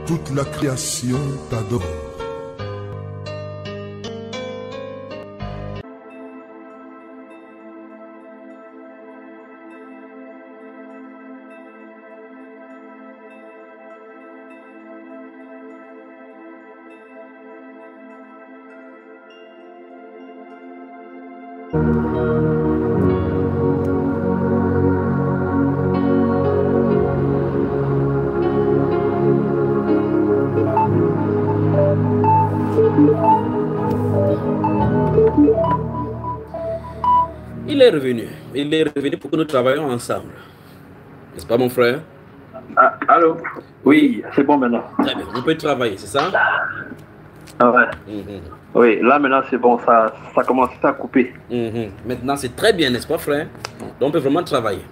Toute la création t'adore. Il est revenu pour que nous travaillions ensemble. N'est-ce pas, mon frère? Ah, allô? Oui, c'est bon maintenant. Très bien, on peut travailler, c'est ça? Ah ouais. Oui, là maintenant c'est bon, ça commence à couper. Maintenant c'est très bien, n'est-ce pas, frère? Donc on peut vraiment travailler.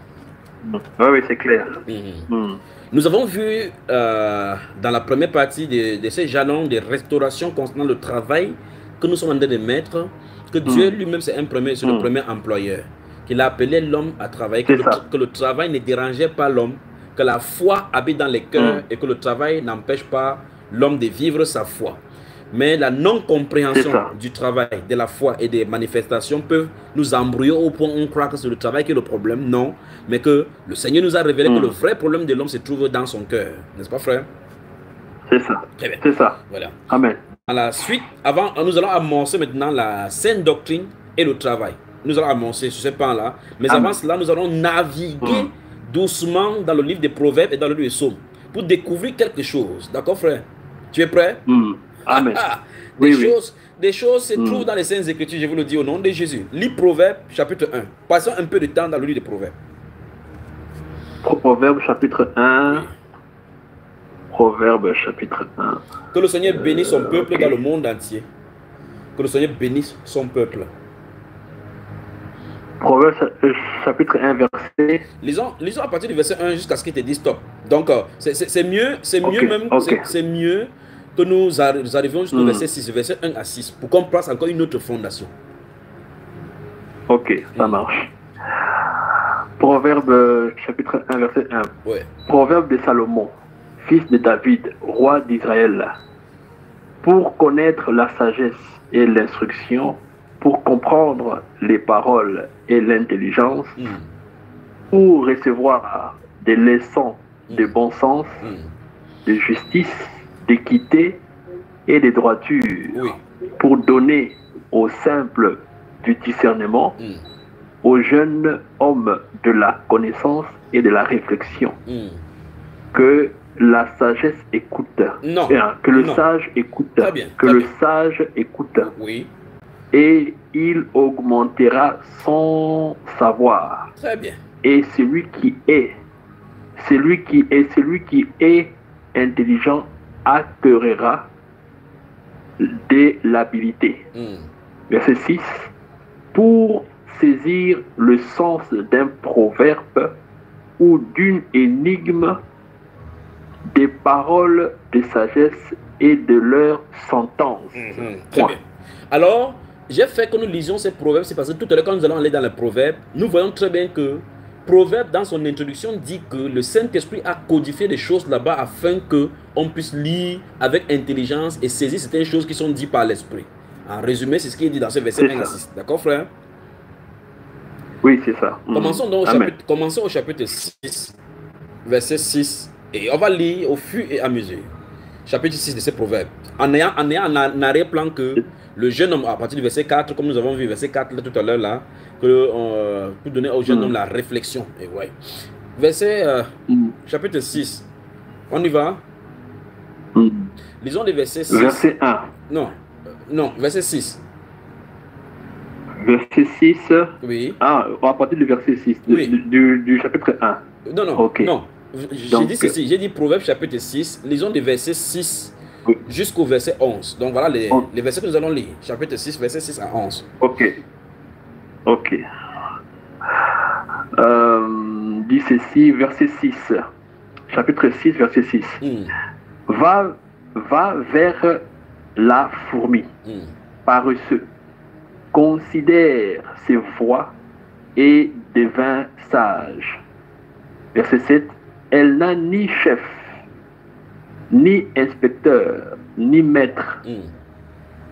Oui, c'est clair. Nous avons vu dans la première partie de ces jalons de restauration concernant le travail que nous sommes en train de mettre, que Dieu lui-même c'est le premier employeur, qu'il a appelé l'homme à travailler, que le travail ne dérangeait pas l'homme, que la foi habite dans les cœurs et que le travail n'empêche pas l'homme de vivre sa foi. Mais la non-compréhension du travail, de la foi et des manifestations peuvent nous embrouiller au point où on croit que c'est le travail qui est le problème. Non, mais que le Seigneur nous a révélé que le vrai problème de l'homme se trouve dans son cœur. N'est-ce pas, frère? C'est ça. Très bien. C'est ça. Voilà. Amen. À la suite, nous allons amorcer maintenant la saine doctrine et le travail. Nous allons amorcer sur ce pan-là. Mais avant cela, nous allons naviguer doucement dans le livre des Proverbes et dans le livre des Psaumes pour découvrir quelque chose. D'accord, frère? Tu es prêt? Amen. Des choses se trouvent dans les Saintes Écritures, je vous le dis au nom de Jésus. Lis Proverbes chapitre 1. Passons un peu de temps dans le livre des Proverbes. Proverbes chapitre 1. Oui. Proverbes chapitre 1. Que le Seigneur bénisse son peuple dans le monde entier. Que le Seigneur bénisse son peuple. Proverbes chapitre 1 verset. Lisons à partir du verset 1 jusqu'à ce qu'il te dise stop. Donc c'est mieux que nous arrivions jusqu'au verset 6, verset 1 à 6, pour qu'on place encore une autre fondation. Ok, ça marche. Proverbe chapitre 1 verset 1. Ouais. Proverbe de Salomon, fils de David, roi d'Israël. Pour connaître la sagesse et l'instruction, pour comprendre les paroles et l'intelligence, pour recevoir des leçons de bon sens, de justice, d'équité et de droiture, pour donner aux simples du discernement, aux jeunes hommes de la connaissance et de la réflexion. Que la sagesse écoute. Que le sage écoute. Que le sage écoute. Oui. Et il augmentera son savoir. Très bien. Et celui qui est intelligent acquérera de l'habileté. Verset 6. Pour saisir le sens d'un proverbe ou d'une énigme, des paroles de sagesse et de leur sentence. Très bien. Alors, j'ai fait que nous lisions ces proverbes, c'est parce que tout à l'heure, quand nous allons aller dans les proverbes, nous voyons très bien que Proverbe, dans son introduction, dit que le Saint-Esprit a codifié des choses là-bas afin qu'on puisse lire avec intelligence et saisir certaines choses qui sont dites par l'Esprit. En résumé, c'est ce qui est dit dans ce verset 1 à 6. D'accord, frère? Oui, c'est ça. Commençons donc au chapitre 6, verset 6. Et on va lire au fur et à mesure. Chapitre 6 de ces proverbes. En ayant en arrière-plan que le jeune homme, à partir du verset 4, comme nous avons vu, verset 4 là, tout à l'heure, là, pour donner au jeune homme la réflexion. Et ouais. Verset, chapitre 6. On y va? Lisons les versets 6. Verset 1. Non, verset 6. Verset 6. Oui. Ah, à partir du verset 6, du chapitre 1. Non. J'ai dit ceci, j'ai dit Proverbe chapitre 6, lisons des versets 6 jusqu'au verset 11. Donc voilà les versets que nous allons lire. Chapitre 6, verset 6 à 11. Ok. Dit ceci, verset 6. Chapitre 6, verset 6. Va vers la fourmi, paresseux. Considère ses voies et devint sage. Verset 7. Elle n'a ni chef, ni inspecteur, ni maître.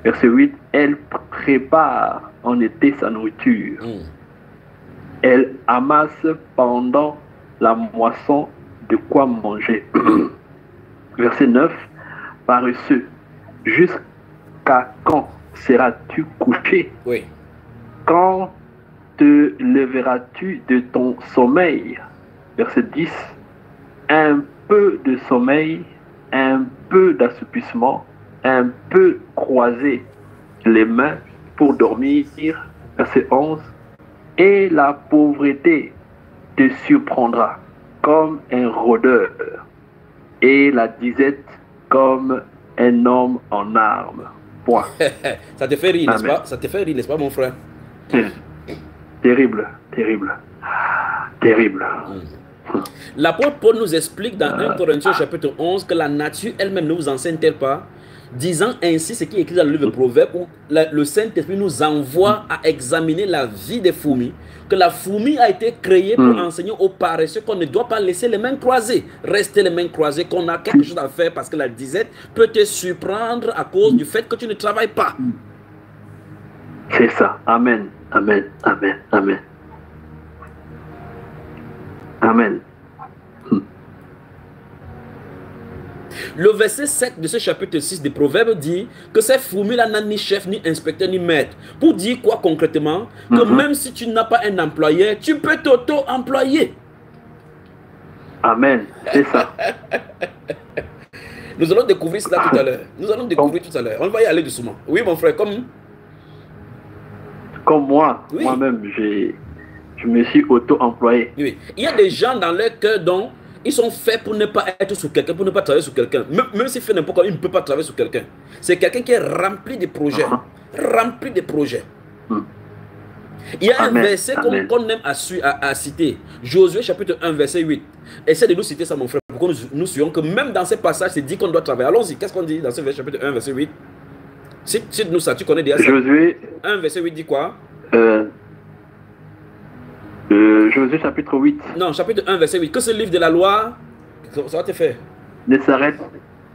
Verset 8, elle prépare en été sa nourriture. Elle amasse pendant la moisson de quoi manger. Verset 9, paresseux, jusqu'à quand seras-tu couché? Oui. Quand te leveras-tu de ton sommeil? Verset 10, un peu de sommeil, un peu d'assoupissement, un peu croiser les mains pour dormir. Verset 11, et la pauvreté te surprendra comme un rôdeur, et la disette comme un homme en armes. Point. Ça te fait rire, n'est-ce Amen. pas? Ça te fait rire, n'est-ce pas, mon frère? Terrible, terrible, terrible. L'apôtre Paul nous explique dans 1 Corinthiens chapitre 11 que la nature elle-même ne vous enseigne-t-elle pas, disant ainsi ce qui est écrit dans le livre de Proverbes, où le Saint-Esprit nous envoie à examiner la vie des fourmis, que la fourmi a été créée pour enseigner aux paresseux qu'on ne doit pas laisser les mains croisées, rester les mains croisées, qu'on a quelque chose à faire parce que la disette peut te surprendre à cause du fait que tu ne travailles pas. C'est ça. Amen. Amen. Amen. Amen. Amen. Le verset 7 de ce chapitre 6 des Proverbes dit que ces fourmis-là n'ont ni chef, ni inspecteur, ni maître. Pour dire quoi concrètement? Que même si tu n'as pas un employeur, tu peux t'auto-employer. Amen. C'est ça. Nous allons découvrir cela tout à l'heure. Nous allons découvrir tout à l'heure. On va y aller doucement. Oui, mon frère, comme moi, Oui. moi-même, je me suis auto-employé. oui. Il y a des gens dans leur cœur dont ils sont faits pour ne pas être sous quelqu'un, pour ne pas travailler sous quelqu'un. Même s'il fait n'importe quoi, il ne peut pas travailler sous quelqu'un. C'est quelqu'un qui est rempli de projets. Rempli de projets. Il y a Amen. un verset Amen. qu'on aime à citer. Josué chapitre 1, verset 8. Essaie de nous citer ça, mon frère, pour que nous suivions que même dans ces passages, c'est dit qu'on doit travailler. Allons-y, qu'est-ce qu'on dit dans ce verset chapitre 1, verset 8? Cite-nous ça, tu connais déjà ça. Josué, 1, verset 8 dit quoi? Josué chapitre 8 Non, chapitre 1, verset 8. Que ce livre de la loi, ça va te faire. ne s'arrête,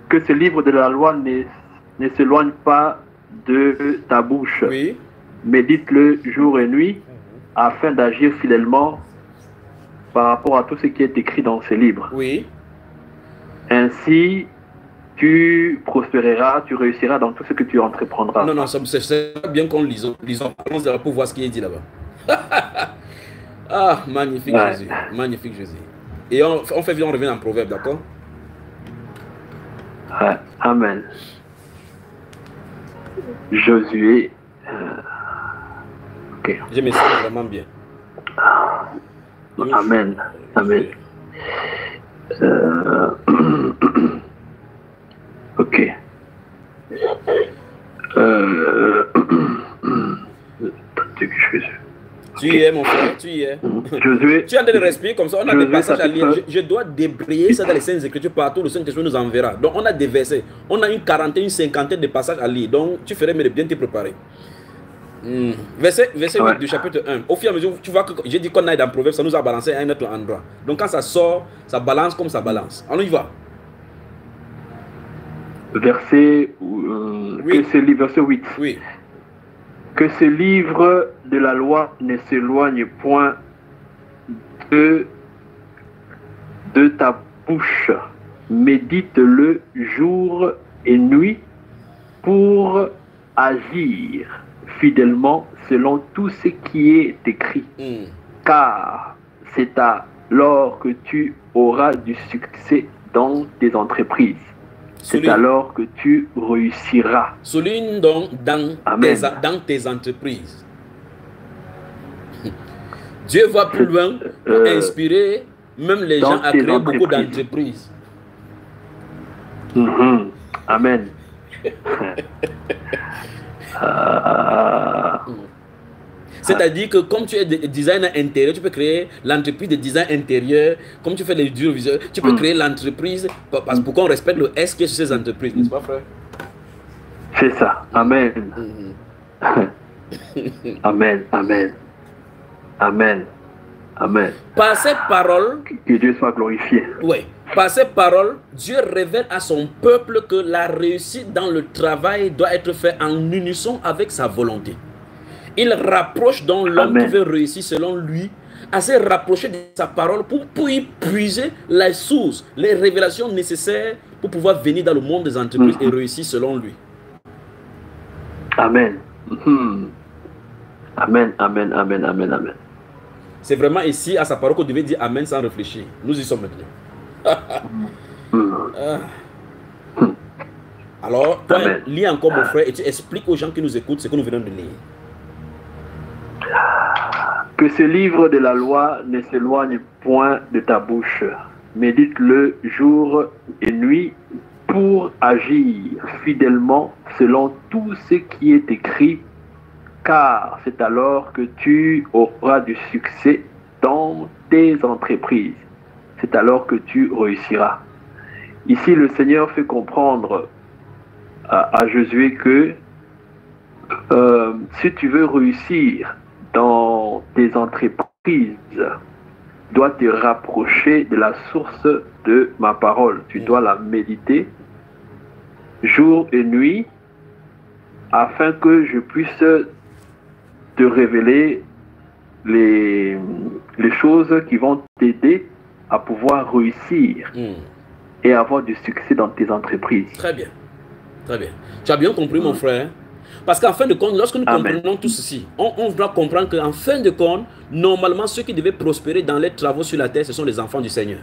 que ce livre de la loi ne s'éloigne pas de ta bouche. Oui. Médite-le jour et nuit afin d'agir fidèlement par rapport à tout ce qui est écrit dans ce livre. Oui. Ainsi, tu prospéreras, tu réussiras dans tout ce que tu entreprendras. Non, non, c'est bien qu'on lisons. Allons pour voir ce qui est dit là-bas. Ah, magnifique Ouais. Jésus. Magnifique Jésus. Et on revient en proverbe, d'accord? Ouais. Amen. Josué. Ok. Je me sens vraiment bien. Amen. Amen. Ok. Tu y es, mon frère, tu y es. Josué, Tu es en train de respirer comme ça. On a Josué, des passages à lire. chapitre- Je dois débrayer ça dans les Saintes Écritures partout. Le Saint-Esprit nous enverra. Donc, on a des versets. On a une quarantaine, une cinquantaine de passages à lire. Donc, tu ferais mieux de bien te préparer. Verset 8 Ouais. du chapitre 1. Au fur et à mesure, tu vois que j'ai dit qu'on aille dans le proverbe, ça nous a balancé à un autre endroit. Donc, quand ça sort, ça balance comme ça balance. On y va. verset, Oui. que ce livre, verset 8. Oui. Que ce livre de la loi ne s'éloigne point de ta bouche. Médite-le jour et nuit pour agir fidèlement selon tout ce qui est écrit. Car c'est alors que tu auras du succès dans tes entreprises. C'est Souligne. alors que tu réussiras. Souligne donc dans Amen. dans tes entreprises. Dieu va plus loin pour inspirer même les dans gens à tes créer beaucoup entreprises. d'entreprises. Amen. C'est-à-dire que comme tu es designer intérieur, tu peux créer l'entreprise de design intérieur. Comme tu fais les audiovisuels, tu peux créer l'entreprise parce pour qu'on respecte le S qui est sur ces entreprises, n'est-ce pas, frère? C'est ça. Amen. Amen. Amen. Amen. Amen. Par ces paroles, Que Dieu soit glorifié. ouais, Par ces paroles, Dieu révèle à son peuple que la réussite dans le travail doit être faite en unisson avec sa volonté. Il rapproche donc l'homme qui veut réussir selon lui à se rapprocher de sa parole pour y puiser les sources, les révélations nécessaires pour pouvoir venir dans le monde des entreprises et réussir selon lui. Amen. Amen, amen, amen, amen, amen. C'est vraiment ici à sa parole qu'on devait dire amen sans réfléchir. Nous y sommes maintenant. Alors, toi, lis encore mon frère et tu expliques aux gens qui nous écoutent ce que nous venons de lire. Que ce livre de la loi ne s'éloigne point de ta bouche. Médite-le jour et nuit pour agir fidèlement selon tout ce qui est écrit, car c'est alors que tu auras du succès dans tes entreprises. C'est alors que tu réussiras. Ici, le Seigneur fait comprendre à Josué que si tu veux réussir dans tes entreprises, dois te rapprocher de la source de ma parole. Tu dois la méditer jour et nuit afin que je puisse te révéler les choses qui vont t'aider à pouvoir réussir et avoir du succès dans tes entreprises. Très bien. Très bien. Tu as bien compris, mon frère. Parce qu'en fin de compte, lorsque nous comprenons tout ceci, on doit comprendre qu'en fin de compte, normalement, ceux qui devaient prospérer dans les travaux sur la terre, ce sont les enfants du Seigneur.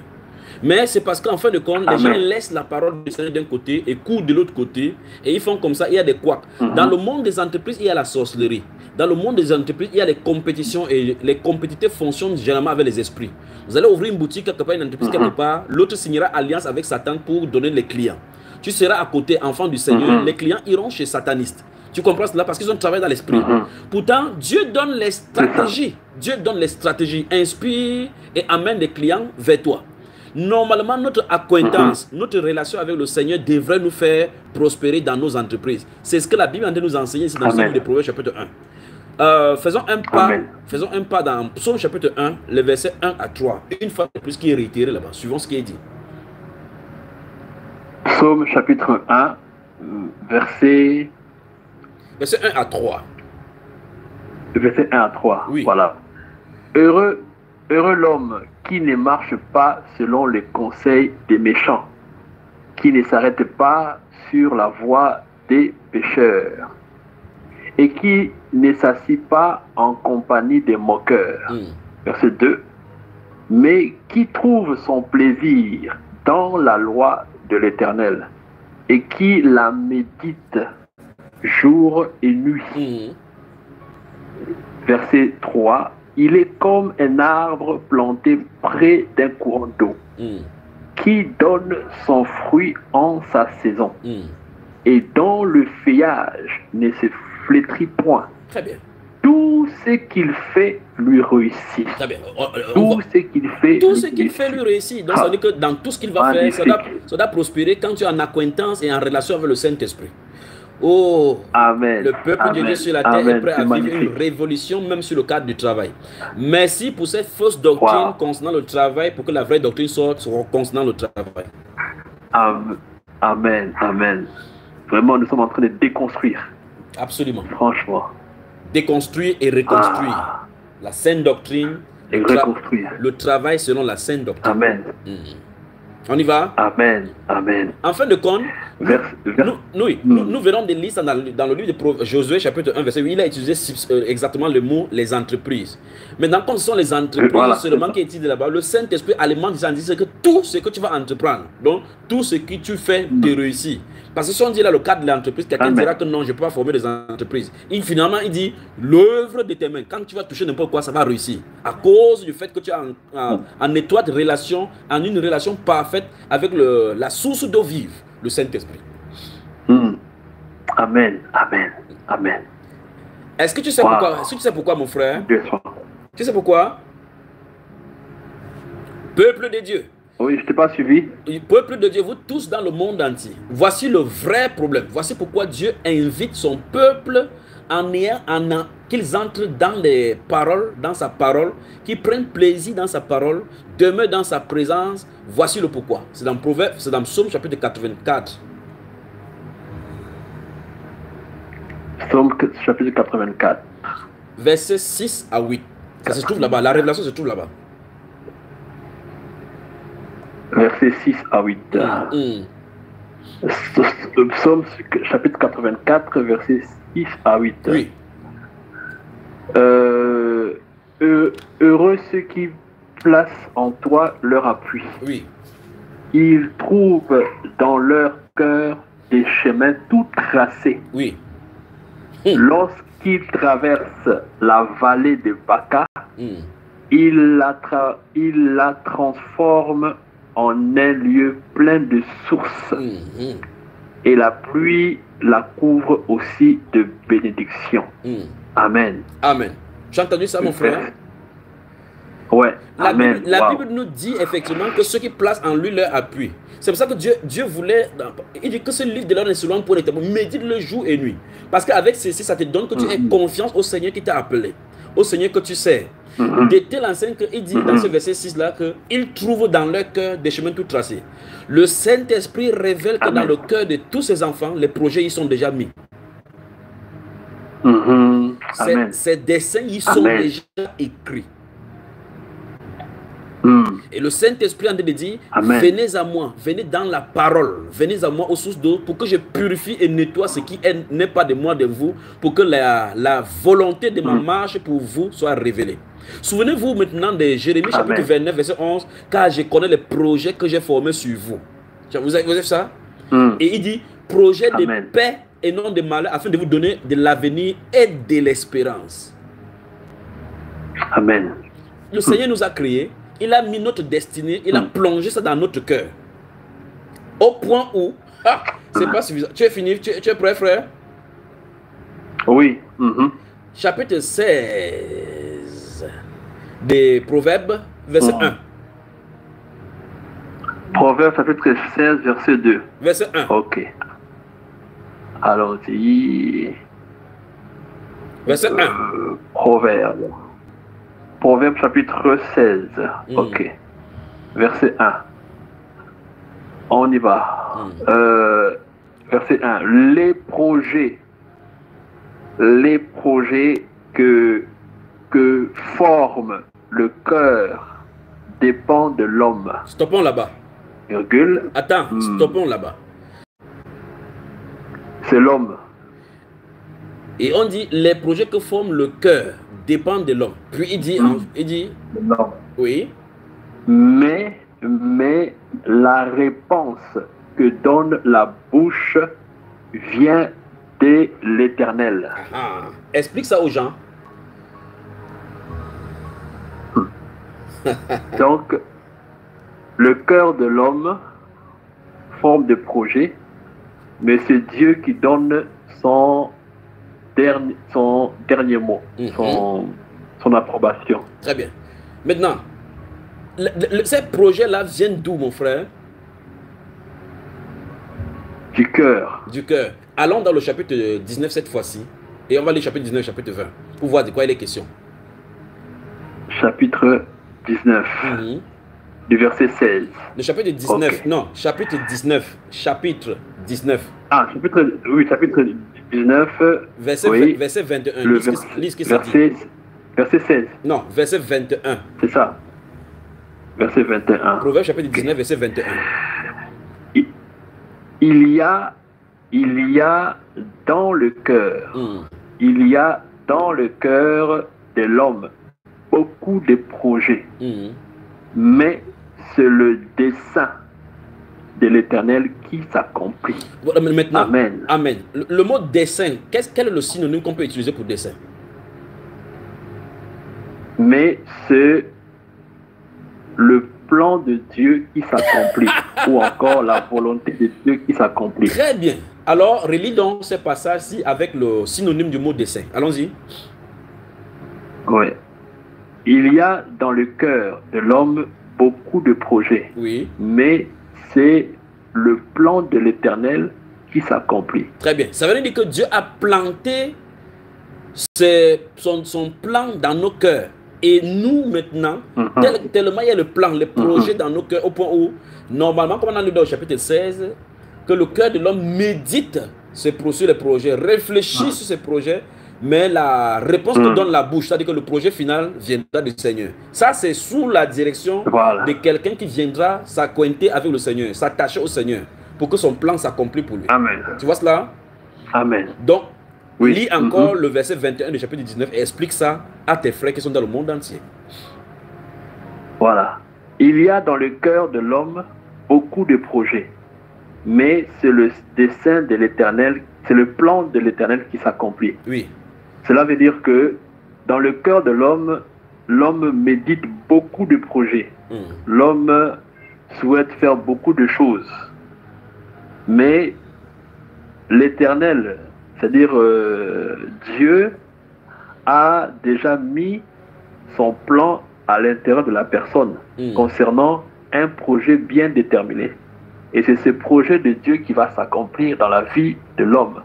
Mais c'est parce qu'en fin de compte, les gens laissent la parole du Seigneur d'un côté et courent de l'autre côté. Et ils font comme ça, il y a des couacs. Dans le monde des entreprises, il y a la sorcellerie. Dans le monde des entreprises, il y a les compétitions et les compétiteurs fonctionnent généralement avec les esprits. Vous allez ouvrir une boutique quelque part, une entreprise quelque part, l'autre signera alliance avec Satan pour donner les clients. Tu seras à côté, enfant du Seigneur, les clients iront chez Satanistes. Tu comprends cela parce qu'ils ont travaillé dans l'esprit. Pourtant, Dieu donne les stratégies. Dieu donne les stratégies, inspire et amène les clients vers toi. Normalement, notre acquaintance, notre relation avec le Seigneur devrait nous faire prospérer dans nos entreprises. C'est ce que la Bible est en train de nous enseigner ici dans le livre de Proverbes chapitre 1. Faisons un pas dans Psaume chapitre 1, les versets 1 à 3. Une fois de plus qui est réitéré là-bas. Suivons ce qui est dit. Psaume chapitre 1, verset 1 à 3. Verset 1 à 3. Oui. Voilà. Heureux l'homme qui ne marche pas selon les conseils des méchants, qui ne s'arrête pas sur la voie des pécheurs, et qui ne s'assit pas en compagnie des moqueurs. Verset 2. Mais qui trouve son plaisir dans la loi de l'Éternel, et qui la médite jour et nuit. Verset 3. Il est comme un arbre planté près d'un courant d'eau, qui donne son fruit en sa saison, et dont le feuillage ne se flétrit point. Très bien. Tout ce qu'il fait lui réussit. Très bien. Tout ce qu'il fait lui réussit. Donc, ça veut dire que dans tout ce qu'il va faire, ça doit prospérer quand tu es en acquaintance et en relation avec le Saint-Esprit. Oh, amen. Le peuple de Dieu sur la terre est prêt à vivre une révolution, même sur le cadre du travail. Merci pour cette fausse doctrine concernant le travail, pour que la vraie doctrine sorte concernant le travail. Amen, amen. Vraiment, nous sommes en train de déconstruire. Absolument. Franchement. Déconstruire et reconstruire. La saine doctrine. Et reconstruire. Le travail selon la saine doctrine. Amen. On y va? Amen, amen. En fin de compte, nous verrons des listes dans le livre de Josué chapitre 1 verset 8. Il a utilisé exactement le mot les entreprises. Maintenant, quand ce sont les entreprises seulement qui est utilisé là-bas, le Saint-Esprit allemand dit que tout ce que tu vas entreprendre, donc tout ce que tu fais te réussit. Parce que si on dit là le cadre de l'entreprise, quelqu'un dira que non, je ne peux pas former des entreprises. Finalement, il dit l'œuvre de tes mains, quand tu vas toucher n'importe quoi, ça va réussir. À cause du fait que tu es en étroite relation, en une relation parfaite avec la source d'eau vive, le Saint-Esprit. Amen, amen, amen. Est-ce que tu sais pourquoi? Est-ce que tu sais pourquoi, mon frère? Tu sais pourquoi? Peuple de Dieu. Oui, je ne t'ai pas suivi. Peuple de Dieu, vous tous dans le monde entier. Voici le vrai problème. Voici pourquoi Dieu invite son peuple qu'ils entrent dans les paroles, dans sa parole, qu'ils prennent plaisir dans sa parole, demeurent dans sa présence. Voici le pourquoi. C'est dans Proverbe, c'est dans Psaume chapitre 84. Psaume chapitre 84. Versets 6 à 8. Ça se trouve là-bas. La révélation se trouve là-bas. Versets 6 à 8. Psaume chapitre 84, versets 6 à 8. Oui. Heureux ceux qui placent en toi leur appui. Oui. Ils trouvent dans leur cœur des chemins tout tracés. Oui. Lorsqu'ils traversent la vallée de Baca, ils la transforment en un lieu plein de sources. Et la pluie la couvre aussi de bénédictions. Amen. Amen. Tu as entendu ça, mon frère? Ouais. Amen. La Wow. Bible nous dit effectivement que ceux qui placent en lui leur appui. C'est pour ça que Dieu voulait. Il dit que ce livre de l'ordre est selon pour l'éternel. Médite-le jour et nuit. Parce qu'avec ceci, ça te donne que tu aies confiance au Seigneur qui t'a appelé. Au Seigneur que tu sais. De tel enseigne qu'il dit dans ce verset 6-là qu'il trouve dans leur cœur des chemins tout tracés. Le Saint-Esprit révèle que dans le cœur de tous ses enfants, les projets y sont déjà mis. Ces dessins y sont déjà écrits. Et le Saint-Esprit en train de dire, venez à moi, venez dans la parole, venez à moi aux sources d'eau pour que je purifie et nettoie ce qui n'est pas de moi, de vous, pour que la volonté de ma marche pour vous soit révélée. Souvenez-vous maintenant de Jérémie chapitre 29, verset 11, car je connais les projets que j'ai formés sur vous. Vous avez ça? Et il dit, projet de paix et non de malheur, afin de vous donner de l'avenir et de l'espérance. Amen. Le Seigneur nous a créés. Il a mis notre destinée, il a plongé ça dans notre cœur. Au point où, c'est pas suffisant. Tu es fini, tu es prêt, frère? Oui. Chapitre 16 des Proverbes, verset 1. Proverbes chapitre 16, verset 2. Verset 1. Ok. Allons-y. Verset 1. Proverbes. Proverbe chapitre 16. Ok. Verset 1. On y va. Verset 1. Les projets que forme le cœur dépendent de l'homme. Stoppons là-bas. Virgule. Attends, stoppons là-bas. C'est l'homme. Et on dit, les projets que forme le cœur dépendent de l'homme. Puis il dit, Non. Oui. Mais la réponse que donne la bouche vient de l'Éternel. Explique ça aux gens. Donc, le cœur de l'homme forme des projets, mais c'est Dieu qui donne son dernier mot, son approbation. Très bien. Maintenant, ces projets-là viennent d'où, mon frère? Du cœur. Du cœur. Allons dans le chapitre 19 cette fois-ci. Et on va lire chapitre 19, chapitre 20. Pour voir de quoi il est question. Chapitre 19. Du verset 16. Le chapitre 19. Okay. Non, chapitre 19. Chapitre 19. Ah, chapitre 19. Verset 21. Lis ce que ça dit. Verset 16. Non, verset 21. C'est ça. Verset 21. Proverbe chapitre 19, verset 21. Il y a dans le cœur, il y a dans le cœur de l'homme beaucoup de projets, mais c'est le dessein de l'Éternel qui s'accomplit. Maintenant, Amen. Amen. Le mot dessein, quel est le synonyme qu'on peut utiliser pour dessein? Mais c'est le plan de Dieu qui s'accomplit, ou encore la volonté de Dieu qui s'accomplit. Très bien. Alors, relis donc ce passage-ci avec le synonyme du mot dessein. Allons-y. Oui. Il y a dans le cœur de l'homme beaucoup de projets. Oui. Mais c'est le plan de l'Éternel qui s'accomplit. Très bien. Ça veut dire que Dieu a planté c'est son plan dans nos cœurs. Et nous, maintenant, tellement il y a le plan, le projet dans nos cœurs, au point où, normalement, comme on a lu dans le chapitre 16, que le cœur de l'homme médite sur les projets, réfléchit sur ces projets, mais la réponse que donne la bouche, c'est-à-dire que le projet final viendra du Seigneur. Ça, c'est sous la direction de quelqu'un qui viendra s'accointer avec le Seigneur, s'attacher au Seigneur, pour que son plan s'accomplisse pour lui. Amen. Tu vois cela? Amen. Donc, lis encore le verset 21 du chapitre 19 et explique ça à tes frères qui sont dans le monde entier. Voilà. Il y a dans le cœur de l'homme beaucoup de projets, mais c'est le dessein de l'Éternel, c'est le plan de l'Éternel qui s'accomplit. Oui. Cela veut dire que dans le cœur de l'homme, l'homme médite beaucoup de projets. L'homme souhaite faire beaucoup de choses. Mais l'Éternel, c'est-à-dire Dieu, a déjà mis son plan à l'intérieur de la personne concernant un projet bien déterminé. Et c'est ce projet de Dieu qui va s'accomplir dans la vie de l'homme.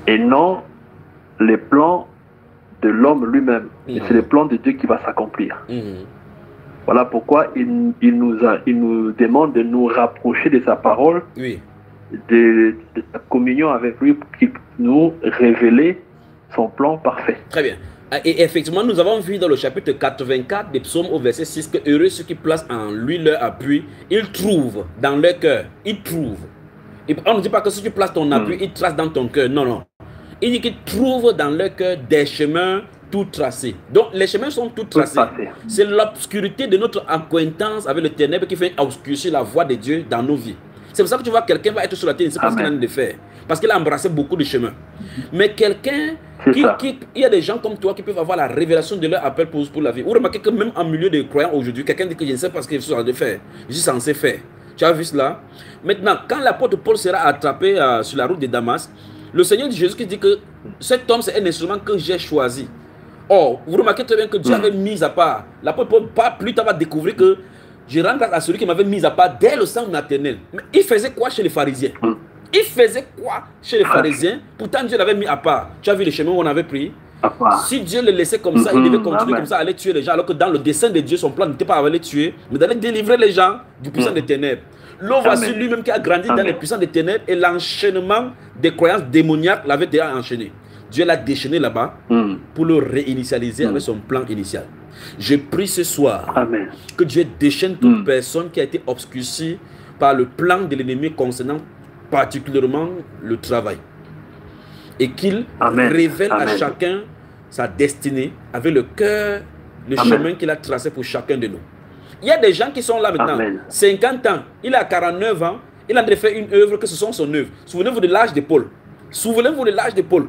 Et non les plans de l'homme lui-même. C'est le plan de Dieu qui va s'accomplir. Voilà pourquoi il nous demande de nous rapprocher de sa parole, de sa communion avec lui, pour qu'il nous révèle son plan parfait. Très bien. Et effectivement, nous avons vu dans le chapitre 84 des psaumes au verset 6 que heureux ceux qui placent en lui leur appui, ils trouvent dans leur cœur, ils trouvent. Et on ne dit pas que si tu places ton appui, ils tracent dans ton cœur. Non, non. Il dit qu'ils trouvent dans leur cœur des chemins tout tracés. Donc les chemins sont tout tracés. C'est l'obscurité de notre acquaintance avec le ténèbre qui fait obscurcir la voie de Dieu dans nos vies. C'est pour ça que tu vois quelqu'un va être sur la terre, c'est parce qu'il a envie de faire. Parce qu'il a embrassé beaucoup de chemins. Mais quelqu'un, il y a des gens comme toi qui peuvent avoir la révélation de leur appel pour la vie. Vous remarquez que même en milieu de croyants aujourd'hui, quelqu'un dit que je ne sais pas ce que je suis en train de faire. Je suis censé faire. Tu as vu cela? Maintenant, quand l'apôtre Paul sera attrapé sur la route de Damas, le Seigneur Jésus qui dit que cet homme c'est un instrument que j'ai choisi. Or, vous remarquez très bien que Dieu avait mis à part. L'apôtre Paul, pas plus tard, va découvrir que je rends grâce à celui qui m'avait mis à part dès le sang maternel. Mais il faisait quoi chez les pharisiens? Il faisait quoi chez les pharisiens? Pourtant, Dieu l'avait mis à part. Tu as vu le chemin où on avait pris? Si Dieu le laissait comme ça, il devait continuer comme ça, aller tuer les gens. Alors que dans le dessein de Dieu, son plan n'était pas d'aller les tuer, mais d'aller délivrer les gens du puissant des ténèbres. L'homme voici lui-même qui a grandi dans les puissants des ténèbres et l'enchaînement des croyances démoniaques l'avait déjà enchaîné. Dieu l'a déchaîné là-bas pour le réinitialiser avec son plan initial. Je prie ce soir que Dieu déchaîne toute personne qui a été obscurcie par le plan de l'ennemi concernant particulièrement le travail. Et qu'il révèle à chacun sa destinée avec le cœur, le chemin qu'il a tracé pour chacun de nous. Il y a des gens qui sont là maintenant, 50 ans, il a 49 ans, il a fait une œuvre que ce sont son œuvre. Souvenez-vous de l'âge de Paul. Souvenez-vous de l'âge de Paul.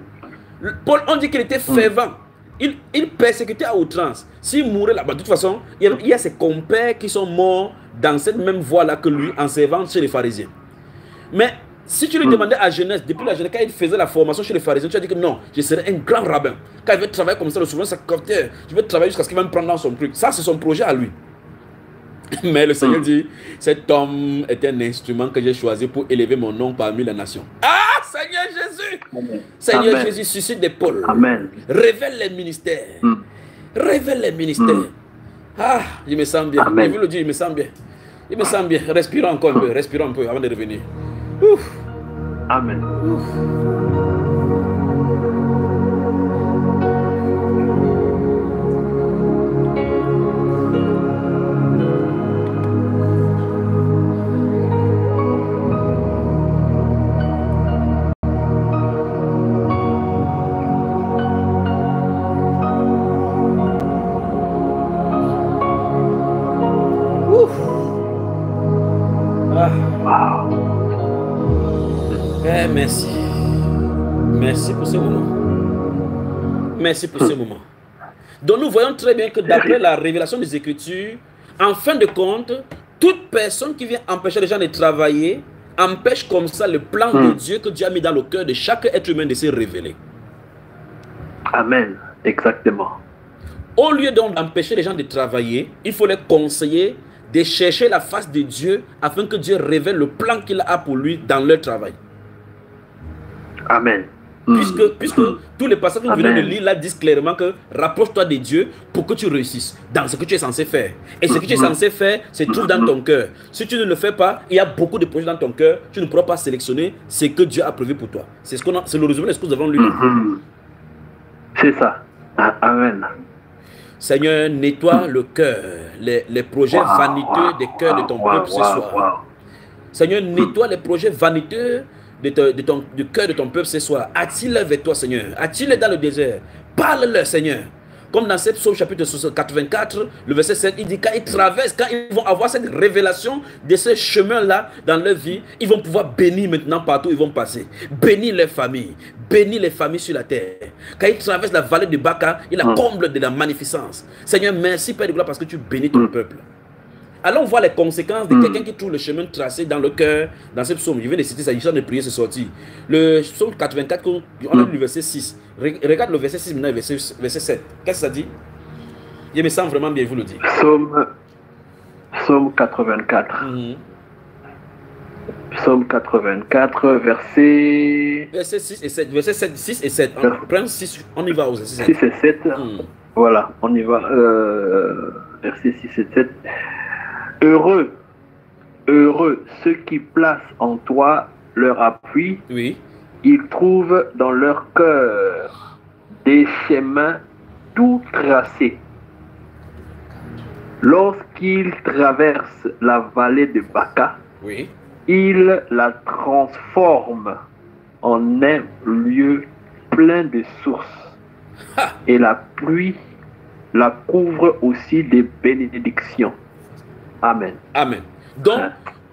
Paul, on dit qu'il était fervent. Il persécutait à outrance. S'il mourait là-bas, de toute façon, il y a ses compères qui sont morts dans cette même voie-là que lui, en servant chez les pharisiens. Mais si tu lui demandais à jeunesse, depuis la jeunesse, quand il faisait la formation chez les pharisiens, tu as dit que non, je serai un grand rabbin. Quand il veut travailler comme ça, le souverain secrétaire, je vais travailler jusqu'à ce qu'il va me prendre dans son truc. Ça, c'est son projet à lui. Mais le Seigneur dit, cet homme est un instrument que j'ai choisi pour élever mon nom parmi les nations. Ah, Seigneur Jésus! Seigneur Jésus, suscite des pôles. Révèle les ministères. Révèle les ministères. Ah, je me sens bien. Je veux le dire, je me sens bien. Je me sens bien. Respirons encore un peu. Respirons un peu avant de revenir. Ouf. Amen. Ouf. Merci. Merci pour ce moment. Merci pour ce moment. Donc nous voyons très bien que d'après la révélation des Écritures, en fin de compte, toute personne qui vient empêcher les gens de travailler, empêche comme ça le plan de Dieu que Dieu a mis dans le cœur de chaque être humain de se révéler. Amen. Exactement. Au lieu donc d'empêcher les gens de travailler, il faut les conseiller de chercher la face de Dieu afin que Dieu révèle le plan qu'il a pour lui dans leur travail. Amen. Puisque tous les passages que nous venons de lire là disent clairement que rapproche-toi de Dieu pour que tu réussisses dans ce que tu es censé faire. Et ce que tu es censé faire se trouve dans ton cœur. Si tu ne le fais pas, il y a beaucoup de projets dans ton cœur, tu ne pourras pas sélectionner ce que Dieu a prévu pour toi. C'est le résumé de ce que nous avons lu. C'est ça. Amen. Seigneur, nettoie le cœur, les projets vaniteux des cœurs de ton peuple ce soir. Seigneur, nettoie les projets vaniteux du cœur de ton peuple ce soir. Attire-les vers toi, Seigneur. Attire-les dans le désert. Parle-leur, Seigneur. Comme dans ce psaume chapitre 84, le verset 7, il dit quand ils traversent, quand ils vont avoir cette révélation de ce chemin-là dans leur vie, ils vont pouvoir bénir maintenant partout où ils vont passer. Bénir leurs familles. Bénir les familles sur la terre. Quand ils traversent la vallée de Baca, il la comble de la magnificence. Seigneur, merci Père de gloire parce que tu bénis ton peuple. Allons voir les conséquences de quelqu'un qui trouve le chemin tracé dans le cœur, dans ce psaume. Je viens de citer ça, il de prier ce sorti. Le psaume 84, on a lu le verset 6. Regarde le verset 6 maintenant, verset 7. Qu'est-ce que ça dit? Il me semble vraiment bien vous le dire. Psaume 84. Psaume 84, verset 6 et 7. Verset 7, 6 et 7. Prends 6, on y va aux verset 7. 6 et 7. Voilà, on y va. Verset 6 et 7. Heureux ceux qui placent en toi leur appui. Oui. Ils trouvent dans leur cœur des chemins tout tracés. Lorsqu'ils traversent la vallée de Baca, oui, ils la transforment en un lieu plein de sources. Et la pluie la couvre aussi des bénédictions. Amen. Amen. Donc,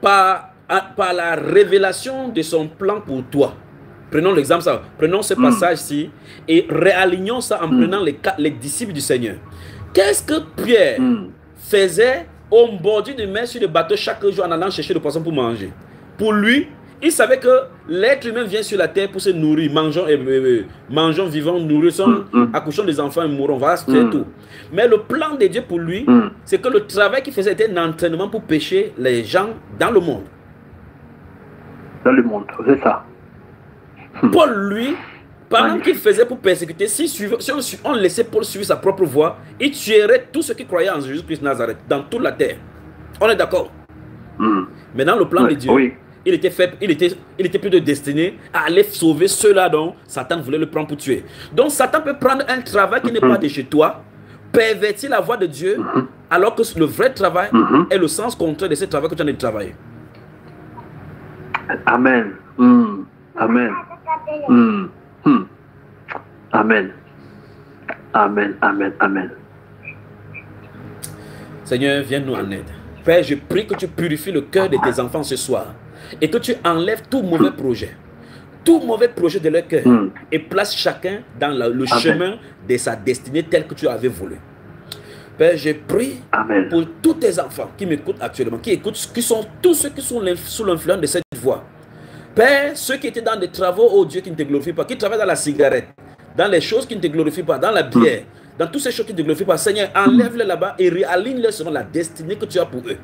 par la révélation de son plan pour toi, prenons l'exemple, prenons ce passage-ci et réalignons ça en prenant les disciples du Seigneur. Qu'est-ce que Pierre faisait au bord de mer sur le bateau chaque jour en allant chercher le poisson pour manger? Pour lui, il savait que l'être humain vient sur la terre pour se nourrir, mangeons, vivons, nourrissons, accouchons des enfants et mourons. Voilà, c'est tout. Mais le plan de Dieu pour lui, c'est que le travail qu'il faisait était un entraînement pour pêcher les gens dans le monde. Dans le monde, c'est ça. Paul, lui, pendant qu'il faisait pour persécuter, si on laissait Paul suivre sa propre voie, il tuerait tous ceux qui croyaient en Jésus-Christ Nazareth, dans toute la terre. On est d'accord? Mais dans le plan de Dieu, il était plutôt destiné à aller sauver ceux-là dont Satan voulait le prendre pour tuer. Donc Satan peut prendre un travail qui n'est pas de chez toi, pervertir la voie de Dieu, alors que le vrai travail est le sens contraire de ce travail que tu as de travailler. Amen. Amen. Amen. Amen. Amen. Amen. Seigneur, viens nous en aide. Père, je prie que tu purifies le cœur de tes enfants ce soir et que tu enlèves tout mauvais projet de leur cœur et place chacun dans le chemin de sa destinée telle que tu avais voulu. Père, je prie pour tous tes enfants qui m'écoutent actuellement, qui sont tous ceux qui sont sous l'influence de cette voix. Père, ceux qui étaient dans des travaux, oh Dieu, qui ne te glorifient pas, qui travaillent dans la cigarette, dans les choses qui ne te glorifient pas, dans la bière, dans toutes ces choses qui ne te glorifient pas, Seigneur, enlève-les là-bas et réaligne-les selon la destinée que tu as pour eux.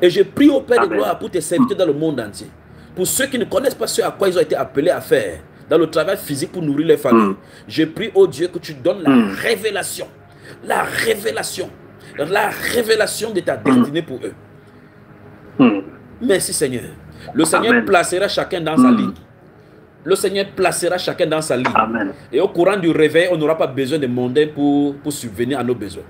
Et je prie au Père de gloire pour tes serviteurs dans le monde entier. Pour ceux qui ne connaissent pas ce à quoi ils ont été appelés à faire, dans le travail physique pour nourrir les familles, je prie, oh Dieu, que tu donnes la révélation de ta destinée pour eux. Merci Seigneur. Le Seigneur placera chacun dans sa ligne. Le Seigneur placera chacun dans sa ligne. Amen. Et au courant du réveil, on n'aura pas besoin de mondains pour subvenir à nos besoins.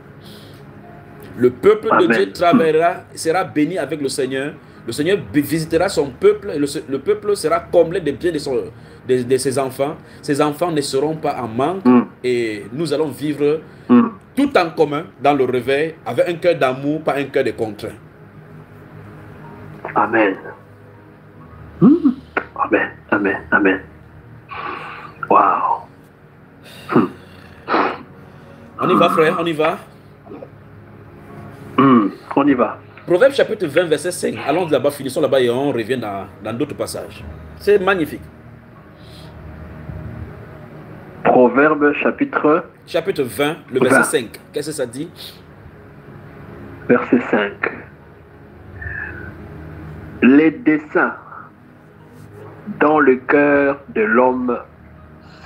Le peuple de Dieu travaillera, sera béni avec le Seigneur. Le Seigneur visitera son peuple. Et le peuple sera comblé des biens de ses enfants. Ses enfants ne seront pas en manque. Et nous allons vivre tout en commun dans le réveil avec un cœur d'amour, pas un cœur de contraint. Amen. Amen. Amen. Amen. Wow. On y va, frère, on y va. On y va. Proverbe chapitre 20, verset 5. Allons là-bas, finissons là-bas et on revient dans d'autres passages. C'est magnifique. Proverbe chapitre 20, le verset 5. Qu'est-ce que ça dit? Verset 5. Les desseins dans le cœur de l'homme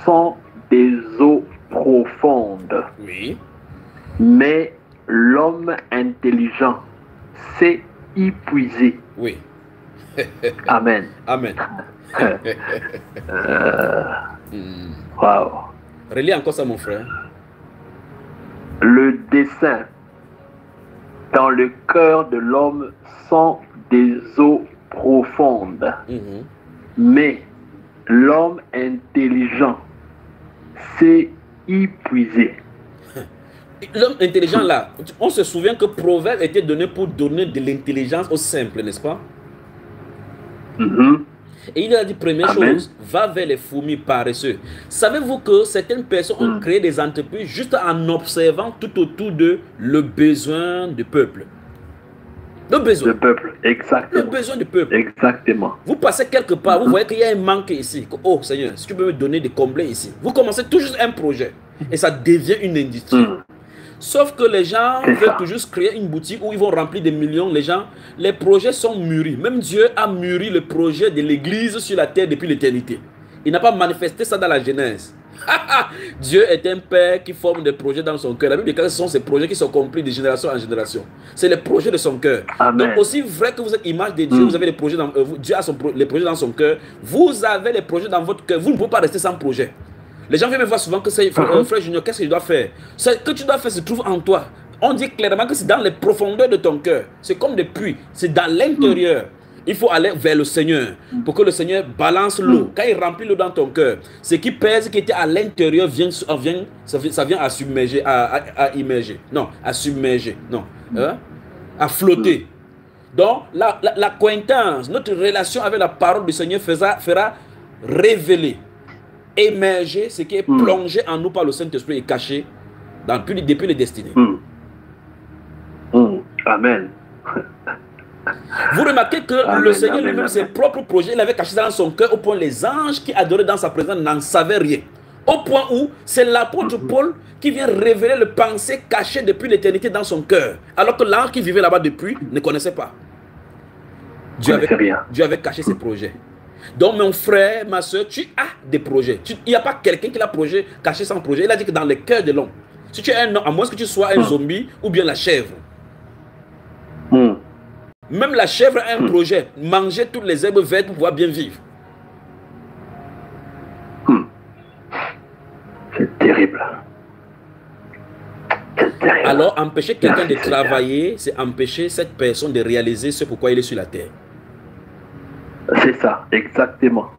sont des eaux profondes. Oui. Mais l'homme intelligent sait y puiser. Oui. Amen. Amen. Wow. Relis encore ça, mon frère. Le dessein dans le cœur de l'homme sont des eaux profondes. Mais l'homme intelligent sait y puiser. L'homme intelligent là, on se souvient que Proverbe était donné pour donner de l'intelligence aux simples, n'est-ce pas? Et il a dit première chose, va vers les fourmis paresseux. Savez-vous que certaines personnes ont créé des entreprises juste en observant tout autour d'eux le besoin du peuple. Le besoin. Le peuple, exactement. Le besoin du peuple. Exactement. Vous passez quelque part, vous voyez qu'il y a un manque ici. Oh Seigneur, si tu peux me donner des comblés ici. Vous commencez toujours un projet et ça devient une industrie. Sauf que les gens veulent toujours créer une boutique où ils vont remplir des millions. Les projets sont mûris. Même Dieu a mûri le projet de l'église sur la terre depuis l'éternité. Il n'a pas manifesté ça dans la Genèse. Dieu est un père qui forme des projets dans son cœur. La Bible dit que ce sont ces projets qui sont compris de génération en génération. C'est les projets de son cœur. Donc aussi vrai que vous êtes image de Dieu, vous avez les projets dans, Dieu a les projets dans son cœur. Vous avez les projets dans votre cœur. Vous ne pouvez pas rester sans projet. Les gens viennent me voir souvent que c'est frère Junior, qu'est-ce que je dois faire? Ce que tu dois faire se trouve en toi. On dit clairement que c'est dans les profondeurs de ton cœur. C'est comme des puits. C'est dans l'intérieur. Il faut aller vers le Seigneur pour que le Seigneur balance l'eau. Quand il remplit l'eau dans ton cœur, ce qui pèse, qui était à l'intérieur, ça vient à submerger, à immerger. Non, à submerger. Non, à flotter. Donc, l'acquaintance, notre relation avec la parole du Seigneur fera révéler, émerger ce qui est plongé en nous par le Saint-Esprit et caché depuis les destinées. Amen. Vous remarquez que le Seigneur lui-même, ses propres projets, il avait caché dans son cœur au point les anges qui adoraient dans sa présence n'en savaient rien. Au point où c'est l'apôtre Paul qui vient révéler le pensée caché depuis l'éternité dans son cœur. Alors que l'ange qui vivait là-bas depuis ne connaissait pas. Dieu avait caché ses projets. Donc mon frère, ma soeur, tu as des projets. Il n'y a pas quelqu'un qui l'a caché son projet. Il a dit que dans le cœur de l'homme, si tu es un homme, à moins que tu sois un zombie ou bien la chèvre. Même la chèvre a un projet. Manger toutes les herbes vertes pour pouvoir bien vivre. C'est terrible. C'est terrible. Alors, empêcher quelqu'un de travailler, c'est empêcher cette personne de réaliser ce pourquoi il est sur la terre. C'est ça, exactement.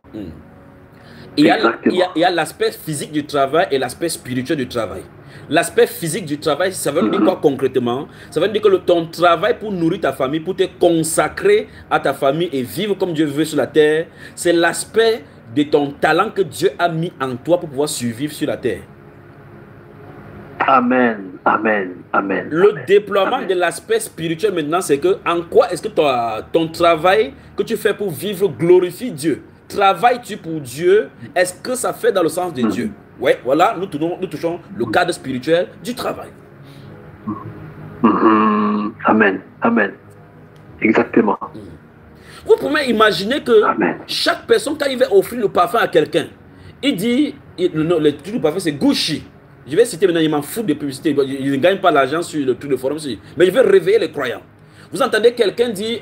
Il y a l'aspect physique du travail et l'aspect spirituel du travail. L'aspect physique du travail, ça veut dire quoi concrètement? Ça veut dire que ton travail pour nourrir ta famille, pour te consacrer à ta famille et vivre comme Dieu veut sur la terre, c'est l'aspect de ton talent que Dieu a mis en toi pour pouvoir survivre sur la terre. Amen, amen, amen. Le déploiement de l'aspect spirituel maintenant, c'est que en quoi est-ce que ton travail que tu fais pour vivre glorifie Dieu? Travailles-tu pour Dieu? Est-ce que ça fait dans le sens de Dieu? Oui, voilà, nous touchons le cadre spirituel du travail. Amen, amen. Exactement. Vous pouvez imaginer que chaque personne, quand il va offrir le parfum à quelqu'un, il dit, le truc du parfum c'est Gucci. Je vais citer maintenant, il m'en fout de publicité, il ne gagne pas l'argent sur le truc de forum, mais je vais réveiller les croyants. Vous entendez quelqu'un dire,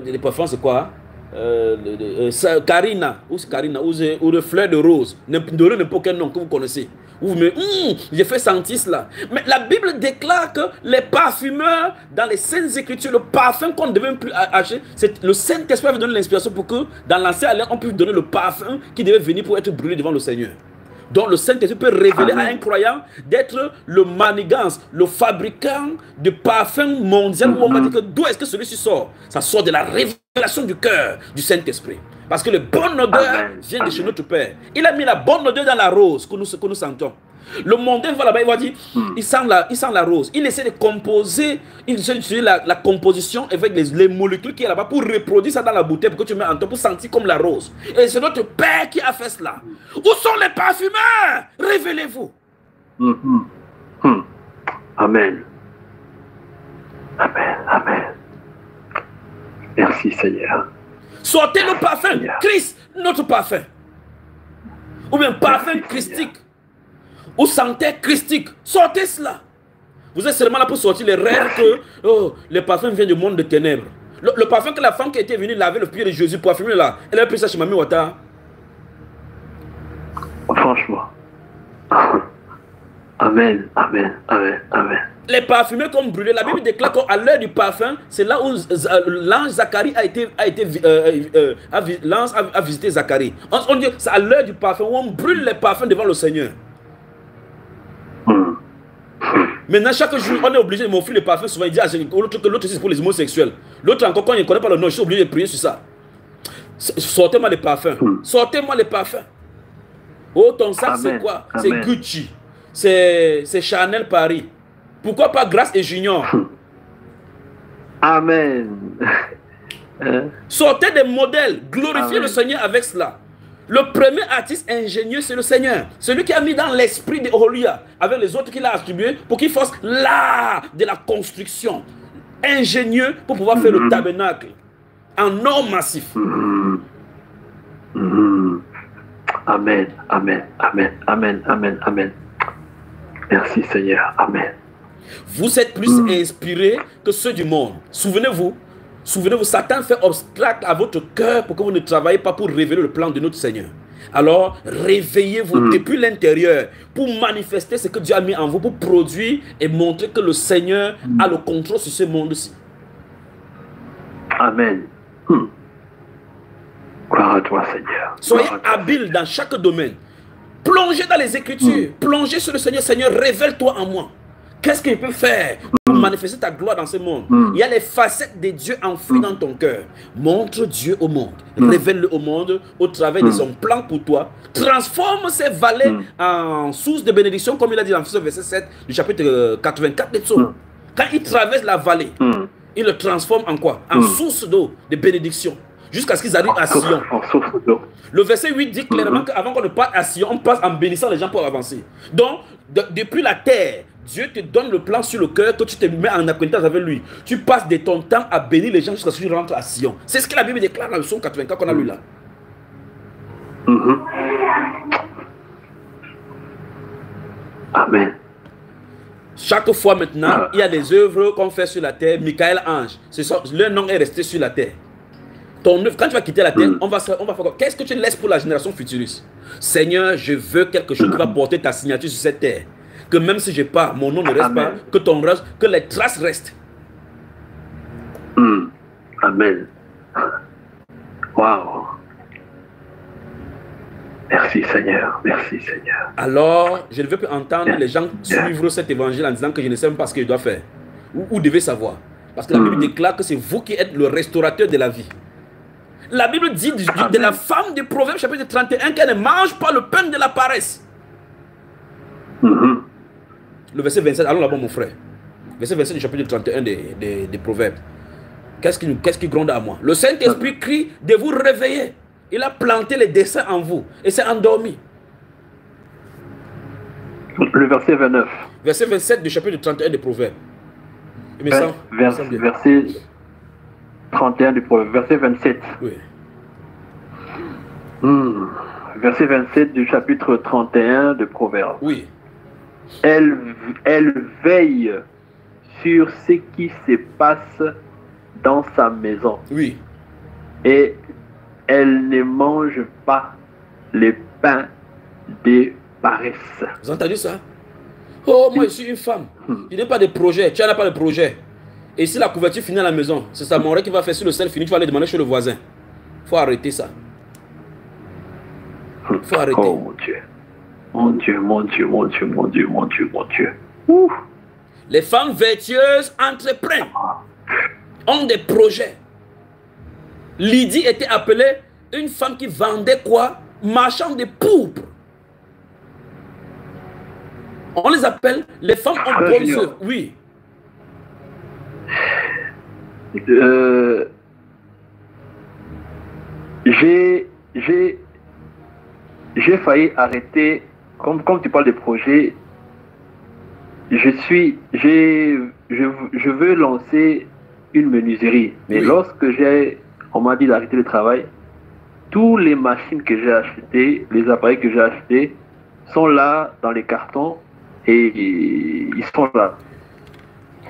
les parfums c'est quoi? Carina, ou de fleur de rose, ne donnez n'importe quel nom que vous connaissez. Vous me j'ai fait sentir cela. Mais la Bible déclare que les parfumeurs, dans les Saintes Écritures, le parfum qu'on ne devait plus acheter, c'est le Saint-Esprit avait donné l'inspiration pour que dans l'Ancien Alliance, on puisse donner le parfum qui devait venir pour être brûlé devant le Seigneur. Donc le Saint-Esprit peut révéler à un croyant d'être le manigance, le fabricant de parfums mondial. Où on va dire que d'où est-ce que celui-ci sort? Ça sort de la révélation du cœur du Saint-Esprit. Parce que le bon odeur vient de chez notre Père. Il a mis la bonne odeur dans la rose que nous sentons. Le mondain va là-bas, il va dire, il sent la rose. Il essaie de composer, il essaie d'utiliser la composition avec les molécules qui est là-bas pour reproduire ça dans la bouteille, pour que tu mets en toi, pour sentir comme la rose. Et c'est notre Père qui a fait cela. Où sont les parfumeurs? Révélez-vous. Amen. Amen, amen. Merci Seigneur. Sortez le parfum. Christ, notre parfum. ou bien parfum christique, ou santé christique. Sortez cela. Vous êtes seulement là pour sortir les rêves que oh, le parfum vient du monde de ténèbres. Le parfum que la femme qui était venue laver le pied de Jésus pour parfumer là, elle a pris ça chez Mami Wata. Franchement. Amen, amen, amen, amen. Les parfumés comme brûlés, la Bible déclare qu'à l'heure du parfum, c'est là où l'ange Zacharie a visité Zacharie. On dit c'est à l'heure du parfum où on brûle les parfums devant le Seigneur. Maintenant, chaque jour, on est obligé de m'offrir le parfum. Souvent, il dit que l'autre c'est pour les homosexuels. L'autre encore, quand il ne connaît pas le nom, je suis obligé de prier sur ça. Sortez-moi les parfums. Sortez-moi les parfums. Oh, ton sac, c'est quoi? C'est Gucci. C'est Chanel Paris. Pourquoi pas Grâce et Junior? Amen. Sortez des modèles. Glorifiez le Seigneur avec cela. Le premier artiste ingénieux, c'est le Seigneur. Celui qui a mis dans l'esprit de Olia, avec les autres qu'il a attribués, pour qu'il fasse l'art de la construction. Ingénieux pour pouvoir faire le tabernacle en or massif. Amen, amen, amen, amen, amen, amen. Merci Seigneur, amen. Vous êtes plus inspirés que ceux du monde. Souvenez-vous, Satan fait obstacle à votre cœur pour que vous ne travaillez pas pour révéler le plan de notre Seigneur. Alors, réveillez-vous depuis l'intérieur pour manifester ce que Dieu a mis en vous, pour produire et montrer que le Seigneur a le contrôle sur ce monde-ci. Amen. Gloire à toi, Seigneur. Soyez habiles dans chaque domaine. Plongez dans les Écritures. Plongez sur le Seigneur. Seigneur, révèle-toi en moi. Qu'est-ce qu'il peut faire pour manifester ta gloire dans ce monde? Il y a les facettes de Dieu enfouies dans ton cœur. Montre Dieu au monde. Révèle-le au monde au travers de son plan pour toi. Transforme ces vallées en source de bénédiction, comme il a dit dans le verset 7 du chapitre 84 des Psaumes. Quand il traverse la vallée, il le transforme en quoi? En source d'eau, de bénédiction. Jusqu'à ce qu'ils arrivent à Sion. Le verset 8 dit clairement qu'avant qu'on ne parte à Sion, on passe en bénissant les gens pour avancer. Donc, depuis la terre, Dieu te donne le plan sur le cœur, que tu te mets en acquaintance avec lui. Tu passes de ton temps à bénir les gens jusqu'à ce que tu rentres à Sion. C'est ce que la Bible déclare dans le psaume 84 qu'on a lu là. Amen. Chaque fois maintenant, il y a des œuvres qu'on fait sur la terre. Michael Ange, leur nom est resté sur la terre. Ton œuvre, quand tu vas quitter la terre, on va faire quoi? Qu'est-ce que tu laisses pour la génération futuriste? Seigneur, je veux quelque chose qui va porter ta signature sur cette terre. Que même si je pars, mon nom ne reste pas, que ton reste, que les traces restent. Amen. Wow. Merci Seigneur, merci Seigneur. Alors, je ne veux plus entendre les gens suivre cet évangile en disant que je ne sais même pas ce que je dois faire. Ou devez savoir. Parce que la Bible déclare que c'est vous qui êtes le restaurateur de la vie. La Bible dit de la femme du Proverbe chapitre 31 qu'elle ne mange pas le pain de la paresse. Le verset 27, allons là-bas mon frère. Verset 27 du chapitre 31 des Proverbes. Qu'est-ce qui gronde à moi? Le Saint-Esprit crie de vous réveiller. Il a planté les desseins en vous et s'est endormi. Le verset 29. Verset 27 du chapitre 31 des Proverbes. Verset 31 du Proverbe. Verset 27. Oui. Verset 27 du chapitre 31 de Proverbe. Oui. Elle veille sur ce qui se passe dans sa maison. Oui. Et elle ne mange pas le pain de paresse. Vous avez entendu ça? Oh, moi je suis une femme. Je n'ai pas de projet. Tu n'as pas de projet. Et si la couverture finit à la maison, c'est ça mon qui va faire sur le sel fini, tu vas aller demander chez le voisin. Il faut arrêter ça. Il faut arrêter. Oh mon Dieu. Mon Dieu, mon Dieu, mon Dieu, mon Dieu, mon Dieu, mon Dieu. Ouf. Les femmes vertueuses entreprennent, ont des projets. Lydie était appelée une femme qui vendait quoi? Marchand de pourpre. On les appelle les femmes empoisonneuses. Oui. J'ai failli arrêter, comme tu parles de projet, je veux lancer une menuiserie. Mais lorsque on m'a dit d'arrêter le travail, Tous les machines que j'ai achetées, les appareils que j'ai achetés, sont là dans les cartons et ils sont là.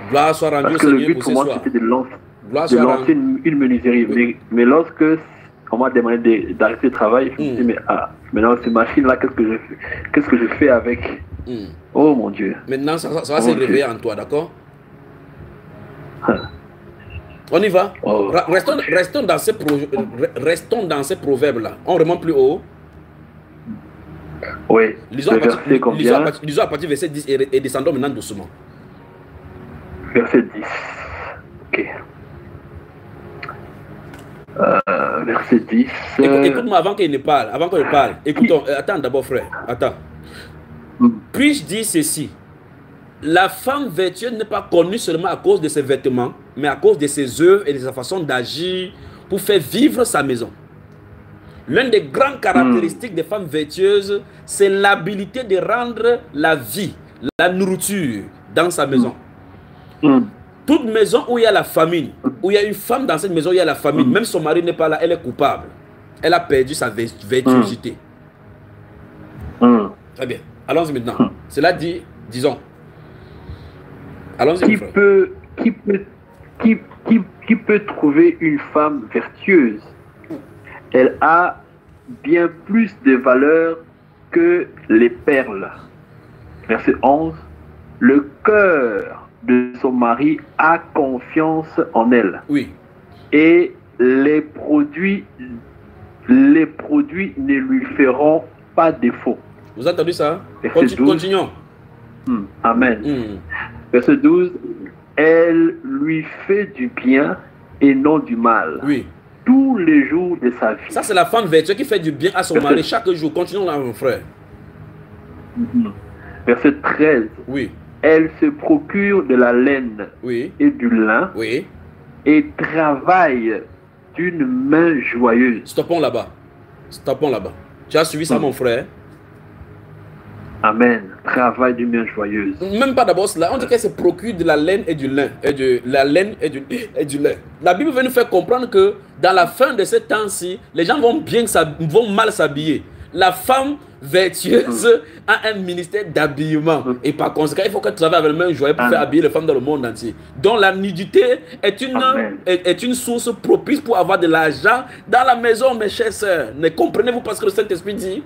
Gloire soit rendue au Parce que le Seigneur but pour pour ce moi, soir. c'était de Gloire lancer soit rendue. une menuiserie. Oui. Mais lorsque on m'a demandé d'arrêter le travail, je me suis dit, mais maintenant, ces machines-là, qu'est-ce que je fais avec? Oh mon Dieu. Maintenant, ça va se réveiller en toi, d'accord? On y va. Restons dans ces proverbes-là. On remonte plus haut. Oui. Lisons à partir du verset 10 et descendons maintenant doucement. Verset 10. Ok. Verset 10. Écoute-moi avant qu'il ne parle. Avant qu'il parle. Écoutons. Attends d'abord, frère. Attends. Puis-je dire ceci? La femme vertueuse n'est pas connue seulement à cause de ses vêtements, mais à cause de ses œuvres et de sa façon d'agir pour faire vivre sa maison. L'une des grandes caractéristiques des femmes vertueuses, c'est l'habilité de rendre la vie, la nourriture dans sa maison. Toute maison où il y a la famine, où il y a une femme dans cette maison où il y a la famine, même son mari n'est pas là, elle est coupable. Elle a perdu sa vertuosité. Très bien. Allons-y maintenant. Cela dit, disons. Allons-y. Qui peut trouver une femme vertueuse? Elle a bien plus de valeur que les perles. Verset 11. Le cœur de son mari a confiance en elle. Oui. Et les produits ne lui feront pas défaut. Vous avez entendu ça? Continuons. Amen. Verset 12. Elle lui fait du bien et non du mal. Oui. Tous les jours de sa vie. Ça, c'est la femme vertueuse qui fait du bien à son mari chaque jour. Continuons là, mon frère. Verset 13. Oui. Elle se procure de la laine et du lin et travaille d'une main joyeuse. Stoppons là-bas. Stoppons là-bas. Tu as suivi ça, mon frère? Amen. Travail d'une main joyeuse. Même pas d'abord cela. On dit qu'elle se procure de la laine et du lin. La laine et du lin. La Bible veut nous faire comprendre que dans la fin de ce temps-ci, les gens vont mal s'habiller. La femme vertueuse a un ministère d'habillement. Et par conséquent, il faut qu'elle travaille avec les mains joyeuses pour faire habiller les femmes dans le monde entier. Donc la nudité est une source propice pour avoir de l'argent dans la maison, mes chers sœurs. Ne comprenez-vous pas ce que le Saint-Esprit dit?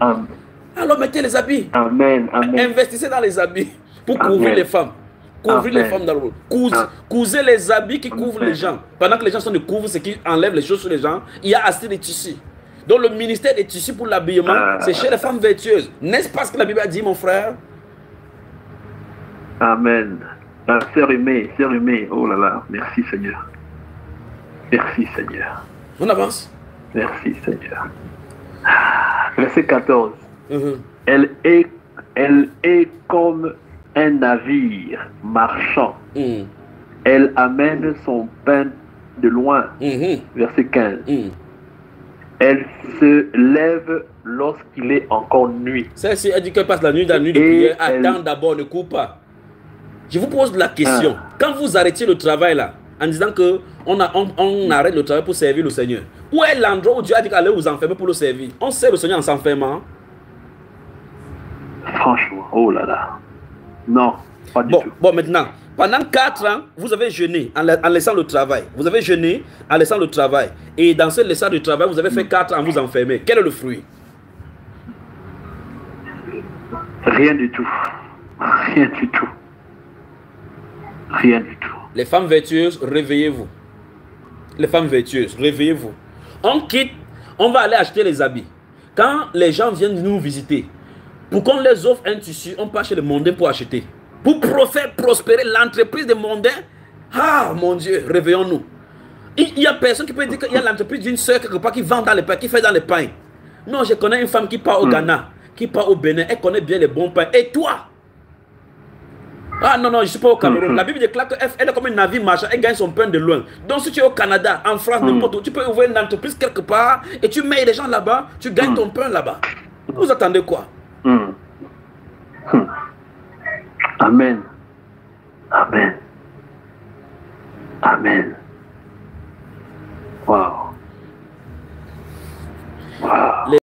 Alors mettez les habits. Amen. Investissez dans les habits pour couvrir les femmes. Couvrir les femmes dans le monde. Cousez les habits qui couvrent les gens. Pendant que les gens sont de couvre, ce qui enlève les choses sur les gens, il y a assez de tissus. Donc le ministère des tissus pour l'habillement, c'est chez les femmes vertueuses. N'est-ce pas ce que la Bible a dit, mon frère? Amen. Sœur aimée, oh là là, merci Seigneur. Merci Seigneur. On avance. Merci Seigneur. Verset 14. Elle est comme un navire marchand. Elle amène son pain de loin. Verset 15. Elle se lève lorsqu'il est encore nuit. Celle-ci, elle dit qu'elle passe la nuit dans la nuit de prière. Attends d'abord, ne cours pas. Je vous pose la question. Quand vous arrêtez le travail là, en disant que on arrête le travail pour servir le Seigneur, où est l'endroit où Dieu a dit qu'allez vous enfermer pour le servir? On sert le Seigneur en s'enfermant. Franchement, oh là là. Non, pas du tout. Bon, maintenant, pendant 4 ans, vous avez jeûné en laissant le travail. Vous avez jeûné en laissant le travail. Et dans ce laissant du travail, vous avez fait 4 ans vous enfermer. Quel est le fruit? Rien du tout. Rien du tout. Rien du tout. Les femmes vertueuses, réveillez-vous. Les femmes vertueuses, réveillez-vous. On quitte, on va aller acheter les habits. Quand les gens viennent nous visiter, pour qu'on les offre un tissu, on part chez les mondains pour acheter. Pour faire prospérer l'entreprise des mondains. Ah, mon Dieu, réveillons-nous. Il y a personne qui peut dire qu'il y a l'entreprise d'une soeur quelque part qui vend dans les pains, qui fait dans les pains. Non, je connais une femme qui part au Ghana, qui part au Bénin, elle connaît bien les bons pains. Et toi? Ah non, je ne suis pas au Cameroun. La Bible déclare qu'elle est comme un navire marchand, elle gagne son pain de loin. Donc si tu es au Canada, en France, n'importe où, tu peux ouvrir une entreprise quelque part et tu mets les gens là-bas, tu gagnes ton pain là-bas. Vous attendez quoi? Amen. Amen. Amen.